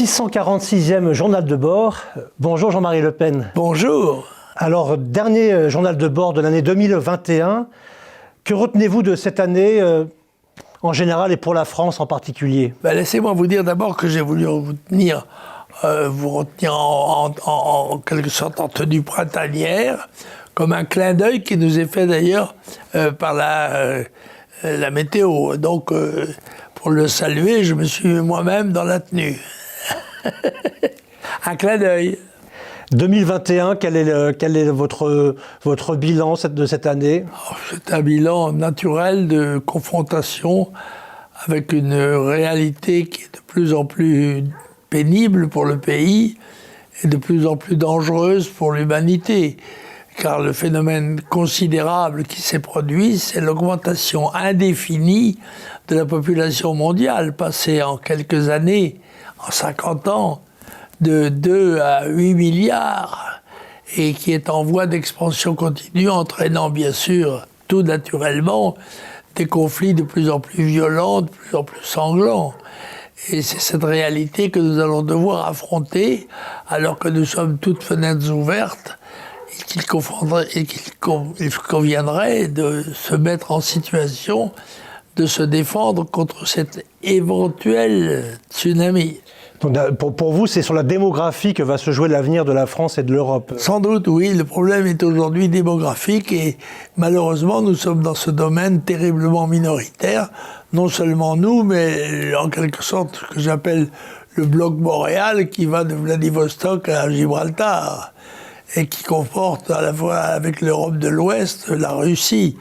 646e journal de bord. Bonjour Jean-Marie Le Pen. Bonjour. Alors, dernier journal de bord de l'année 2021. Que retenez-vous de cette année en général et pour la France en particulier? Laissez-moi vous dire d'abord que j'ai voulu vous retenir en quelque sorte en tenue printanière, comme un clin d'œil qui nous est fait d'ailleurs par la météo. Donc, pour le saluer, je me suis moi-même dans la tenue. Un clin d'œil. 2021, quel est votre bilan de cette année? C'est un bilan naturel de confrontation avec une réalité qui est de plus en plus pénible pour le pays et de plus en plus dangereuse pour l'humanité. Car le phénomène considérable qui s'est produit, c'est l'augmentation indéfinie de la population mondiale, passée en quelques années, en 50 ans, de 2 à 8 milliards, et qui est en voie d'expansion continue, entraînant bien sûr, tout naturellement, des conflits de plus en plus violents, de plus en plus sanglants. Et c'est cette réalité que nous allons devoir affronter, alors que nous sommes toutes fenêtres ouvertes, et qu'il conviendrait de se mettre en situation de se défendre contre cet éventuel tsunami. Donc, pour vous, c'est sur la démographie que va se jouer l'avenir de la France et de l'Europe? Sans doute, oui. Le problème est aujourd'hui démographique et malheureusement, nous sommes dans ce domaine terriblement minoritaire. Non seulement nous, mais en quelque sorte ce que j'appelle le bloc boréal qui va de Vladivostok à Gibraltar et qui comporte à la fois avec l'Europe de l'Ouest, la Russie,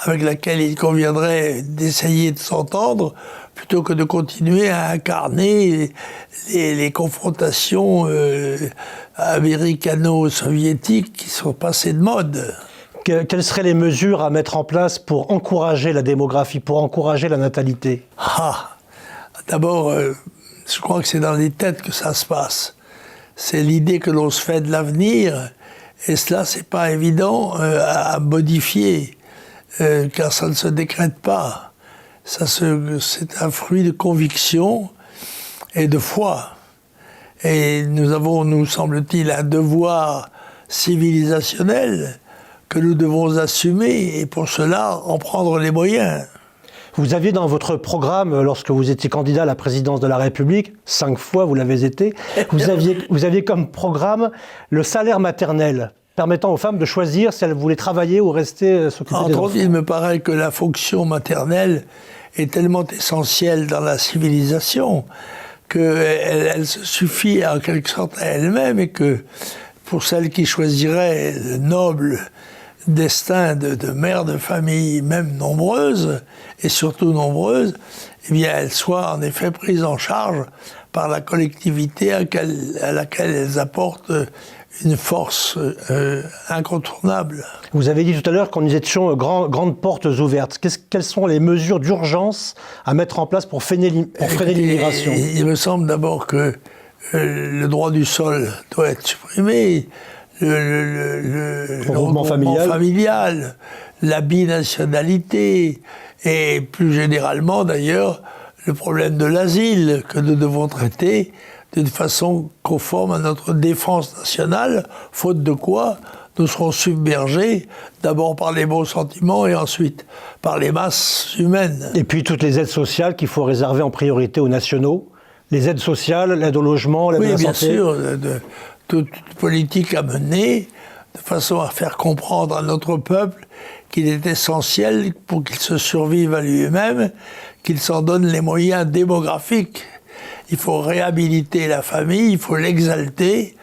avec laquelle il conviendrait d'essayer de s'entendre, plutôt que de continuer à incarner les confrontations américano-soviétiques qui sont passées de mode. Quelles seraient les mesures à mettre en place pour encourager la démographie, pour encourager la natalité? D'abord, je crois que c'est dans les têtes que ça se passe. C'est l'idée que l'on se fait de l'avenir, et cela, c'est pas évident à modifier, car ça ne se décrète pas. C'est un fruit de conviction et de foi. Et nous avons, nous semble-t-il, un devoir civilisationnel que nous devons assumer et pour cela en prendre les moyens. Vous aviez dans votre programme, lorsque vous étiez candidat à la présidence de la République, 5 fois vous l'avez été, vous aviez comme programme le salaire maternel, permettant aux femmes de choisir si elles voulaient travailler ou rester s'occuper des enfants. Il me paraît que la fonction maternelle est tellement essentielle dans la civilisation qu'elle se suffit en quelque sorte à elle-même et que pour celles qui choisiraient le noble destin de mères de famille, même nombreuses, et surtout nombreuses, eh bien elles soient en effet prises en charge par la collectivité à laquelle elles apportent une force incontournable. Vous avez dit tout à l'heure qu'on nous étions grandes portes ouvertes. Quelles sont les mesures d'urgence à mettre en place pour freiner l'immigration? Il me semble d'abord que le droit du sol doit être supprimé, le regroupement familial, la binationalité, et plus généralement d'ailleurs le problème de l'asile que nous devons traiter d'une façon conforme à notre défense nationale, faute de quoi nous serons submergés d'abord par les bons sentiments et ensuite par les masses humaines. Et puis toutes les aides sociales qu'il faut réserver en priorité aux nationaux, les aides sociales, l'aide au logement, l'aide à la santé. Oui, bien sûr, toute politique à mener de façon à faire comprendre à notre peuple qu'il est essentiel pour qu'il se survive à lui-même, qu'il s'en donne les moyens démographiques. Il faut réhabiliter la famille, il faut l'exalter,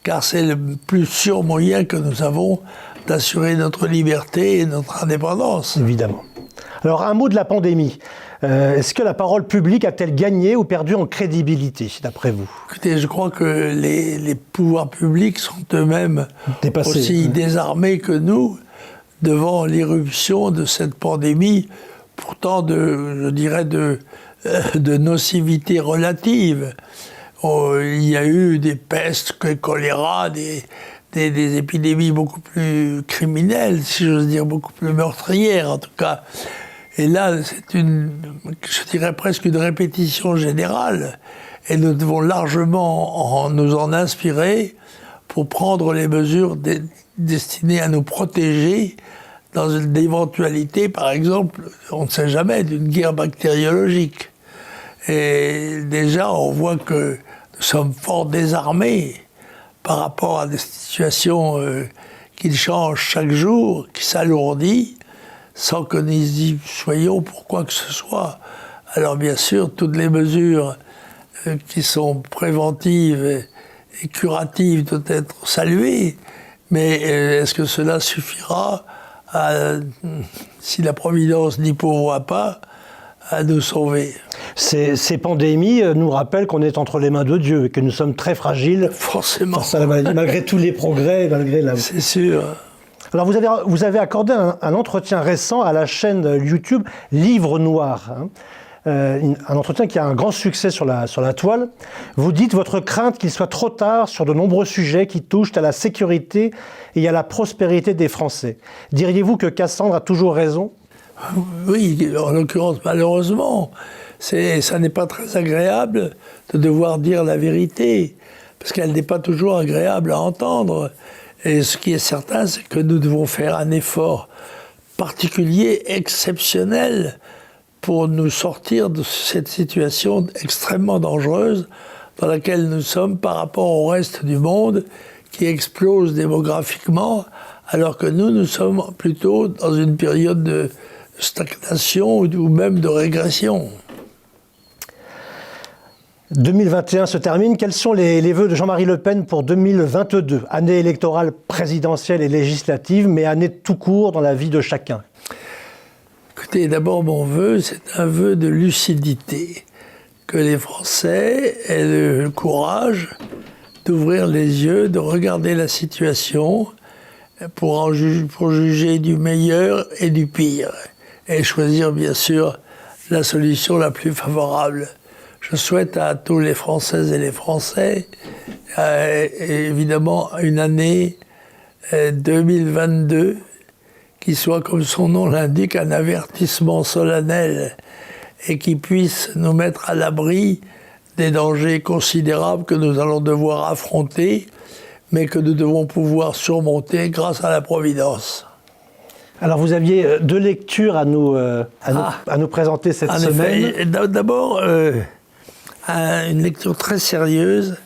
car c'est le plus sûr moyen que nous avons d'assurer notre liberté et notre indépendance. Évidemment. Alors, un mot de la pandémie. Est-ce que la parole publique a-t-elle gagné ou perdu en crédibilité, d'après vous? Écoutez, je crois que les pouvoirs publics sont eux-mêmes aussi désarmés que nous devant l'irruption de cette pandémie, pourtant je dirais de nocivité relative. Il y a eu des pestes, des choléra, des épidémies beaucoup plus criminelles, si j'ose dire, beaucoup plus meurtrières en tout cas. Et là, c'est je dirais presque une répétition générale. Et nous devons largement nous en inspirer pour prendre les mesures destinées à nous protéger dans une éventualité, par exemple, on ne sait jamais, d'une guerre bactériologique. Et déjà, on voit que nous sommes fort désarmés par rapport à des situations qui changent chaque jour, qui s'alourdissent, sans que nous y soyons pour quoi que ce soit. Alors bien sûr, toutes les mesures qui sont préventives et curatives doivent être saluées, mais est-ce que cela suffira si la Providence n'y pourvoit pas, à nous sauver? Ces pandémies nous rappellent qu'on est entre les mains de Dieu et que nous sommes très fragiles. Forcément. Face à la maladie, malgré tous les progrès, malgré la... C'est sûr. Alors vous avez accordé un entretien récent à la chaîne YouTube Livre Noir, hein. Un entretien qui a un grand succès sur la toile. Vous dites votre crainte qu'il soit trop tard sur de nombreux sujets qui touchent à la sécurité et à la prospérité des Français. Diriez-vous que Cassandre a toujours raison ? Oui, en l'occurrence, malheureusement, ça n'est pas très agréable de devoir dire la vérité, parce qu'elle n'est pas toujours agréable à entendre. Et ce qui est certain, c'est que nous devons faire un effort particulier, exceptionnel, pour nous sortir de cette situation extrêmement dangereuse dans laquelle nous sommes par rapport au reste du monde qui explose démographiquement, alors que nous sommes plutôt dans une période de stagnation ou même de régression. 2021 se termine. Quels sont les vœux de Jean-Marie Le Pen pour 2022 ? Année électorale présidentielle et législative, mais année tout court dans la vie de chacun. Écoutez, d'abord mon vœu, c'est un vœu de lucidité. Que les Français aient le courage d'ouvrir les yeux, de regarder la situation pour juger du meilleur et du pire. Et choisir bien sûr la solution la plus favorable. Je souhaite à tous les Françaises et les Français, évidemment, une année 2022 qui soit, comme son nom l'indique, un avertissement solennel et qui puisse nous mettre à l'abri des dangers considérables que nous allons devoir affronter, mais que nous devons pouvoir surmonter grâce à la Providence. Alors vous aviez deux lectures à nous présenter cette semaine. D'abord, une lecture très sérieuse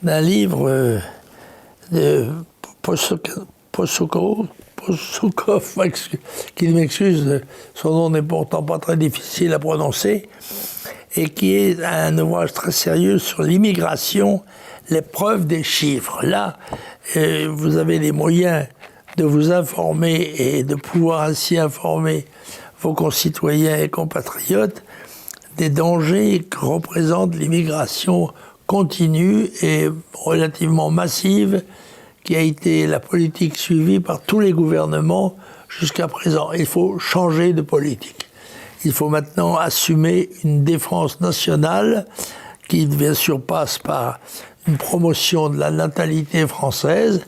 d'un livre de Posoukov, qu'il m'excuse, son nom n'est pourtant pas très difficile à prononcer, et qui est un ouvrage très sérieux sur l'immigration, l'épreuve des chiffres. Là, vous avez les moyens de vous informer et de pouvoir ainsi informer vos concitoyens et compatriotes des dangers que représente l'immigration continue et relativement massive qui a été la politique suivie par tous les gouvernements jusqu'à présent. Il faut changer de politique. Il faut maintenant assumer une défense nationale qui, bien sûr, passe par une promotion de la natalité française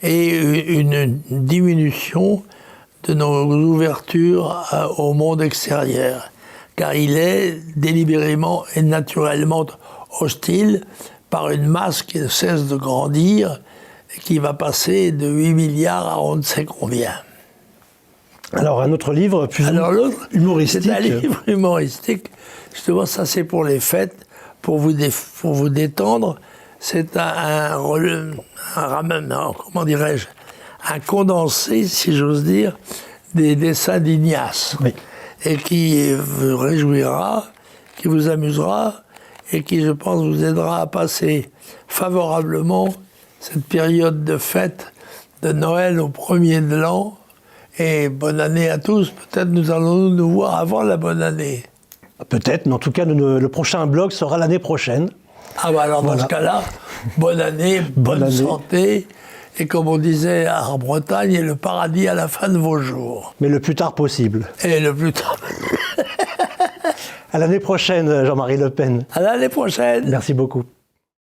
et une diminution de nos ouvertures au monde extérieur. Car il est délibérément et naturellement hostile par une masse qui ne cesse de grandir et qui va passer de 8 milliards à on ne sait combien. Alors un autre livre plus humoristique. C'est un livre humoristique. Justement, ça c'est pour les fêtes, pour vous détendre. C'est un condensé, si j'ose dire, des dessins d'Ignace. Oui. Et qui vous réjouira, qui vous amusera, et qui, je pense, vous aidera à passer favorablement cette période de fête de Noël au 1er de l'an. Et bonne année à tous. Peut-être nous allons nous voir avant la bonne année. Peut-être, mais en tout cas, le prochain blog sera l'année prochaine. Ah bah alors dans ce cas-là, bonne année, bonne santé. Et comme on disait en Bretagne, le paradis à la fin de vos jours. Mais le plus tard possible. Et le plus tard. À l'année prochaine, Jean-Marie Le Pen. À l'année prochaine. Merci beaucoup.